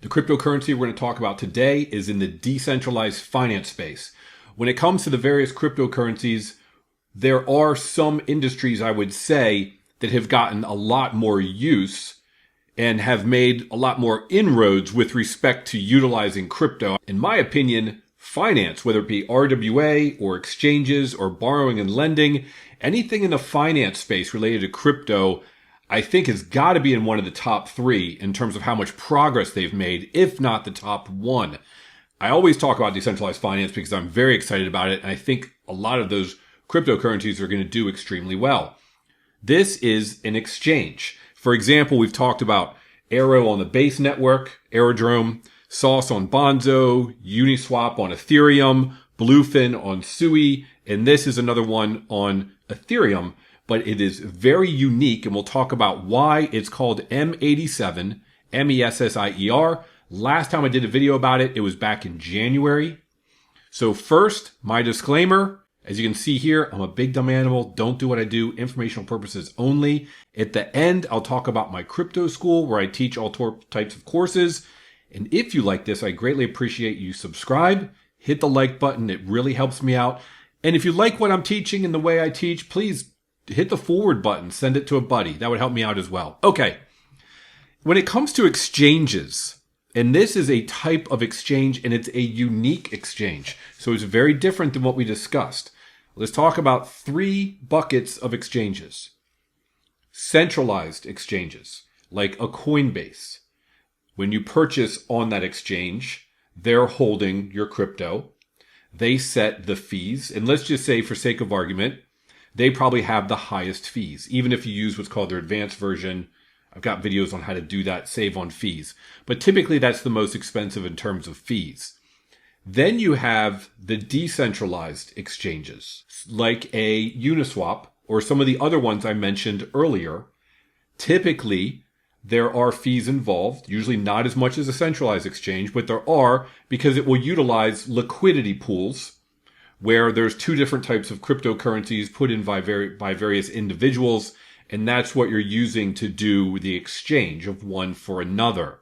The cryptocurrency we're going to talk about today is in the decentralized finance space. When it comes to the various cryptocurrencies, there are some industries, I would say, that have gotten a lot more use and have made a lot more inroads with respect to utilizing crypto. In my opinion, finance, whether it be RWA or exchanges or borrowing and lending, anything in the finance space related to crypto, I think has got to be in one of the top three in terms of how much progress they've made, if not the top one. I always talk about decentralized finance because I'm very excited about it, and I think a lot of those cryptocurrencies are going to do extremely well. This is an exchange. For example, we've talked about Arrow on the Base network, Aerodrome, Sauce on Bonzo, Uniswap on Ethereum, Bluefin on Sui, and this is another one on Ethereum. But it is very unique, and we'll talk about why it's called M87, MESSIER. Last time I did a video about it, it was back in January. So first, my disclaimer. As you can see here, I'm a big dumb animal. Don't do what I do. Informational purposes only. At the end, I'll talk about my crypto school where I teach all types of courses. And if you like this, I greatly appreciate you subscribe. Hit the like button. It really helps me out. And if you like what I'm teaching and the way I teach, please hit the forward button, send it to a buddy. That would help me out as well. Okay. When it comes to exchanges, and this is a type of exchange and it's a unique exchange. So it's very different than what we discussed. Let's talk about three buckets of exchanges. Centralized exchanges, like a Coinbase. When you purchase on that exchange, they're holding your crypto. They set the fees. And let's just say, for sake of argument, they probably have the highest fees, even if you use what's called their advanced version. I've got videos on how to do that, save on fees. But typically that's the most expensive in terms of fees. Then you have the decentralized exchanges, like a Uniswap or some of the other ones I mentioned earlier. Typically, there are fees involved, usually not as much as a centralized exchange, but there are because it will utilize liquidity pools where there's two different types of cryptocurrencies put in by various individuals, and that's what you're using to do the exchange of one for another.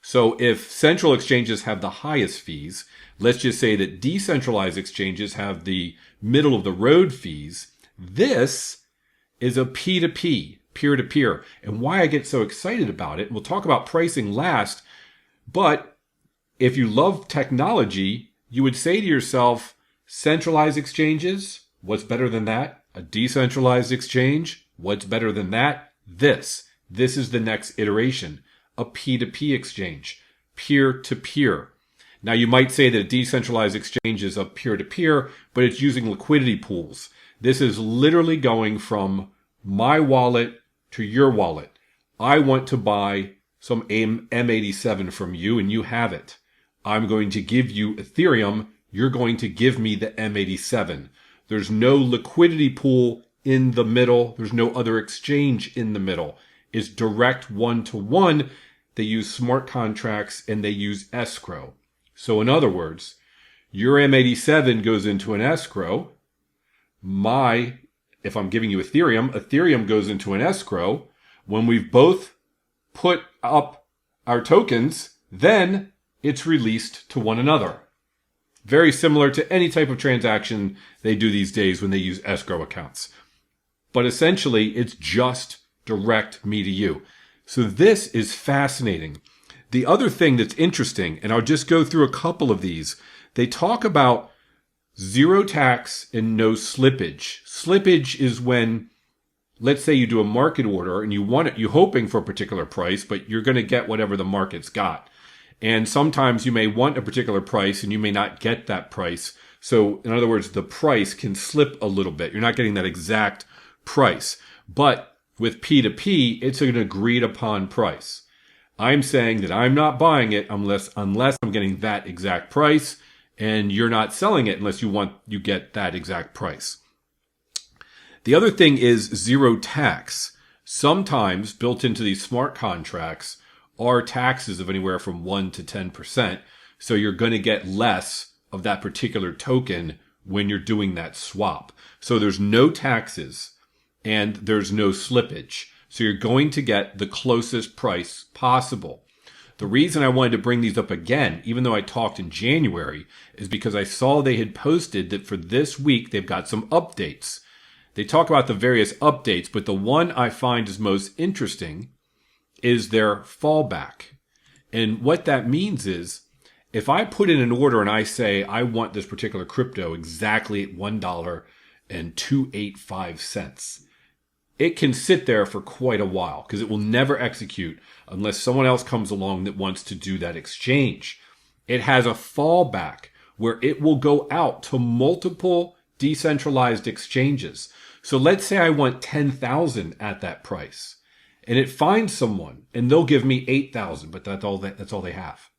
So if central exchanges have the highest fees, let's just say that decentralized exchanges have the middle of the road fees. This is a P2P, peer-to-peer. And why I get so excited about it, and we'll talk about pricing last, but if you love technology, you would say to yourself, centralized exchanges, what's better than that? A decentralized exchange, what's better than that? This is the next iteration, a P2P exchange, peer-to-peer. Now you might say that a decentralized exchange is a peer-to-peer, but it's using liquidity pools. This is literally going from my wallet to your wallet. I want to buy some M87 from you and you have it. I'm going to give you Ethereum. You're going to give me the M87. There's no liquidity pool in the middle. There's no other exchange in the middle. It's direct one-to-one. They use smart contracts and they use escrow. So in other words, your M87 goes into an escrow. If I'm giving you Ethereum goes into an escrow. When we've both put up our tokens, then it's released to one another. Very similar to any type of transaction they do these days when they use escrow accounts. But essentially, it's just direct me to you. So this is fascinating. The other thing that's interesting, and I'll just go through a couple of these, they talk about zero tax and no slippage. Slippage is when, let's say you do a market order and you're hoping for a particular price, but you're going to get whatever the market's got. And sometimes you may want a particular price and you may not get that price. So in other words, the price can slip a little bit. You're not getting that exact price. But with P2P, it's an agreed upon price. I'm saying that I'm not buying it unless I'm getting that exact price, and you're not selling it unless you get that exact price. The other thing is zero tax. Sometimes built into these smart contracts are taxes of anywhere from 1 to 10%. So you're going to get less of that particular token when you're doing that swap. So there's no taxes and there's no slippage. So you're going to get the closest price possible. The reason I wanted to bring these up again, even though I talked in January, is because I saw they had posted that for this week, they've got some updates. They talk about the various updates, but the one I find is most interesting is their fallback. And what that means is, if I put in an order and I say I want this particular crypto exactly at $1.285, it can sit there for quite a while because it will never execute unless someone else comes along that wants to do that exchange. It has a fallback where it will go out to multiple decentralized exchanges. So let's say I want 10,000 at that price and it finds someone and they'll give me 8,000, but that's all they have.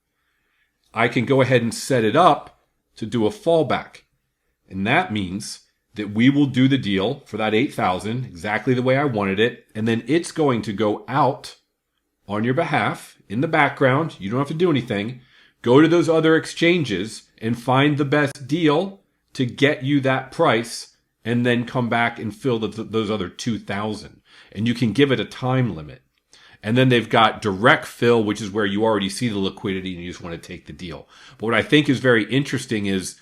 I can go ahead and set it up to do a fallback. And that means that we will do the deal for that 8,000 exactly the way I wanted it. And then it's going to go out on your behalf in the background. You don't have to do anything. Go to those other exchanges and find the best deal to get you that price and then come back and fill those other 2,000. And you can give it a time limit. And then they've got direct fill, which is where you already see the liquidity and you just want to take the deal. But what I think is very interesting is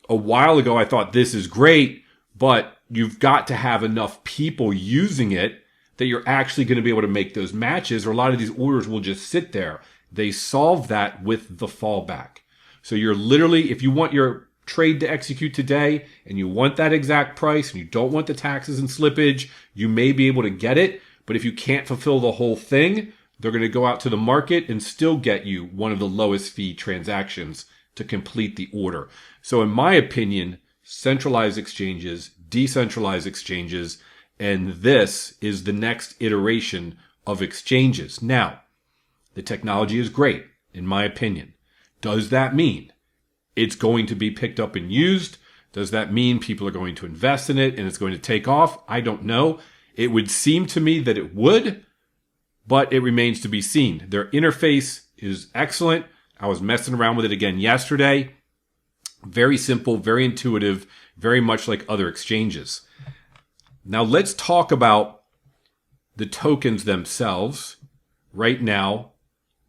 a while ago, I thought this is great, but you've got to have enough people using it that you're actually going to be able to make those matches, or a lot of these orders will just sit there. They solve that with the fallback. So you're literally, if you want your trade to execute today and you want that exact price and you don't want the taxes and slippage, you may be able to get it. But if you can't fulfill the whole thing, they're going to go out to the market and still get you one of the lowest fee transactions to complete the order. So in my opinion, centralized exchanges, decentralized exchanges, and this is the next iteration of exchanges. Now, the technology is great, in my opinion. Does that mean it's going to be picked up and used? Does that mean people are going to invest in it and it's going to take off? I don't know. It would seem to me that it would, but it remains to be seen. Their interface is excellent. I was messing around with it again yesterday. Very simple, very intuitive, very much like other exchanges. Now let's talk about the tokens themselves. Right now,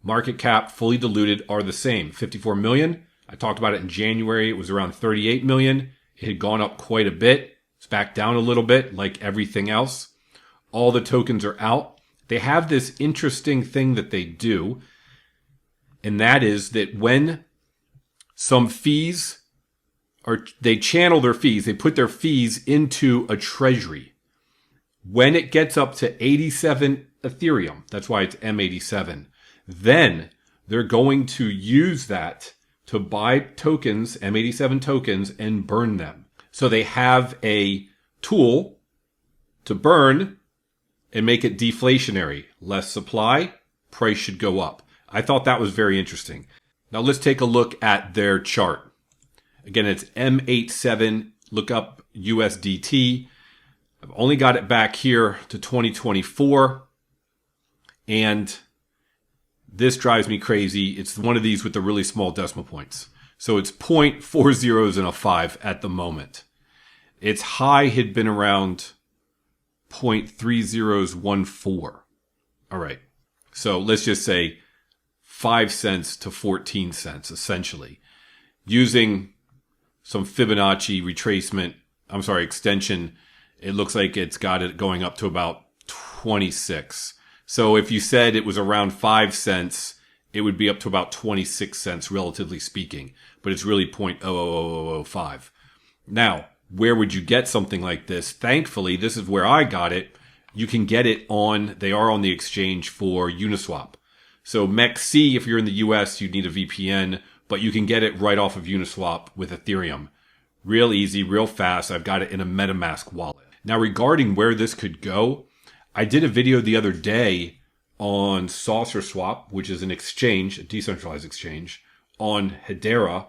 market cap fully diluted are the same, 54 million. I talked about it in January. It was around 38 million. It had gone up quite a bit. It's back down a little bit like everything else. All the tokens are out. They have this interesting thing that they do, and that is that when some fees they channel their fees, they put their fees into a treasury. When it gets up to 87 Ethereum, that's why it's M87, then they're going to use that to buy tokens, M87 tokens, and burn them. So they have a tool to burn and make it deflationary. Less supply, price should go up. I thought that was very interesting. Now let's take a look at their chart. Again, it's M87. Look up USDT. I've only got it back here to 2024. And this drives me crazy. It's one of these with the really small decimal points. So it's 0.4 zeros and a 5 at the moment. Its high had been around 0.3014. All right. So let's just say 5 cents to 14 cents, essentially. Using some Fibonacci extension, it looks like it's got it going up to about 26. So if you said it was around 5 cents, it would be up to about 26 cents, relatively speaking. But it's really 0.00005. Now, where would you get something like this? Thankfully, this is where I got it. You can get it they are on the exchange for Uniswap. So MEXC, if you're in the US, you'd need a VPN, but you can get it right off of Uniswap with Ethereum. Real easy, real fast. I've got it in a MetaMask wallet. Now, regarding where this could go, I did a video the other day on SaucerSwap, which is an exchange, a decentralized exchange, on Hedera,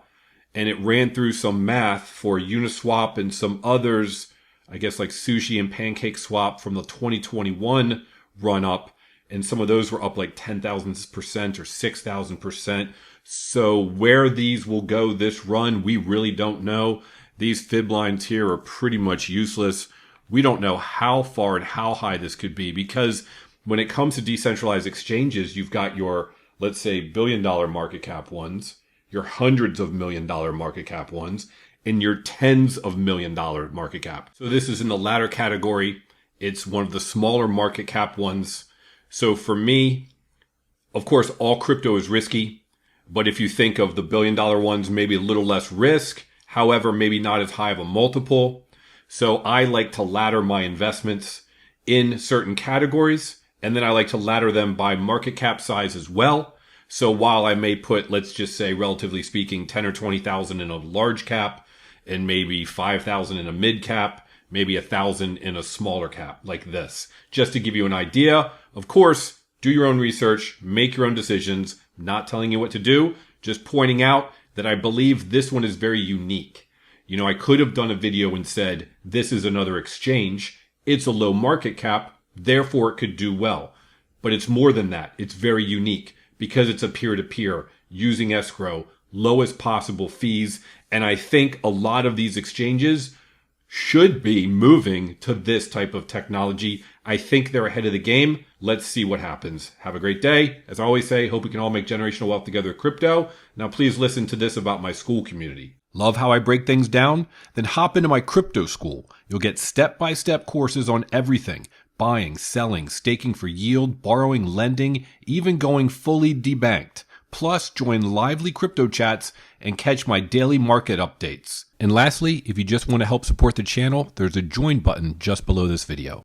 and it ran through some math for Uniswap and some others, I guess like Sushi and Pancake Swap from the 2021 run up, and some of those were up like 10,000% or 6,000%. So where these will go this run, we really don't know. These fib lines here are pretty much useless. We don't know how far and how high this could be, because when it comes to decentralized exchanges, you've got your let's say billion-dollar market cap ones, your hundreds of million-dollar market cap ones, and your tens of million-dollar market cap. So this is in the latter category. It's one of the smaller market cap ones. So for me, of course, all crypto is risky. But if you think of the billion-dollar ones, maybe a little less risk. However, maybe not as high of a multiple. So I like to ladder my investments in certain categories. And then I like to ladder them by market cap size as well. So while I may put, let's just say, relatively speaking, 10 or 20,000 in a large cap and maybe 5,000 in a mid cap, maybe 1,000 in a smaller cap like this, just to give you an idea. Of course, do your own research, make your own decisions. I'm not telling you what to do, just pointing out that I believe this one is very unique. You know, I could have done a video and said, this is another exchange. It's a low market cap, therefore it could do well. But it's more than that. It's very unique because it's a peer-to-peer using escrow, lowest possible fees. And I think a lot of these exchanges should be moving to this type of technology. I think they're ahead of the game. Let's see what happens. Have a great day. As I always say, hope we can all make generational wealth together with crypto. Now, please listen to this about my school community. Love how I break things down? Then hop into my crypto school. You'll get step-by-step courses on everything. Buying, selling, staking for yield, borrowing, lending, even going fully debanked. Plus, join lively crypto chats and catch my daily market updates. And lastly, if you just want to help support the channel, there's a join button just below this video.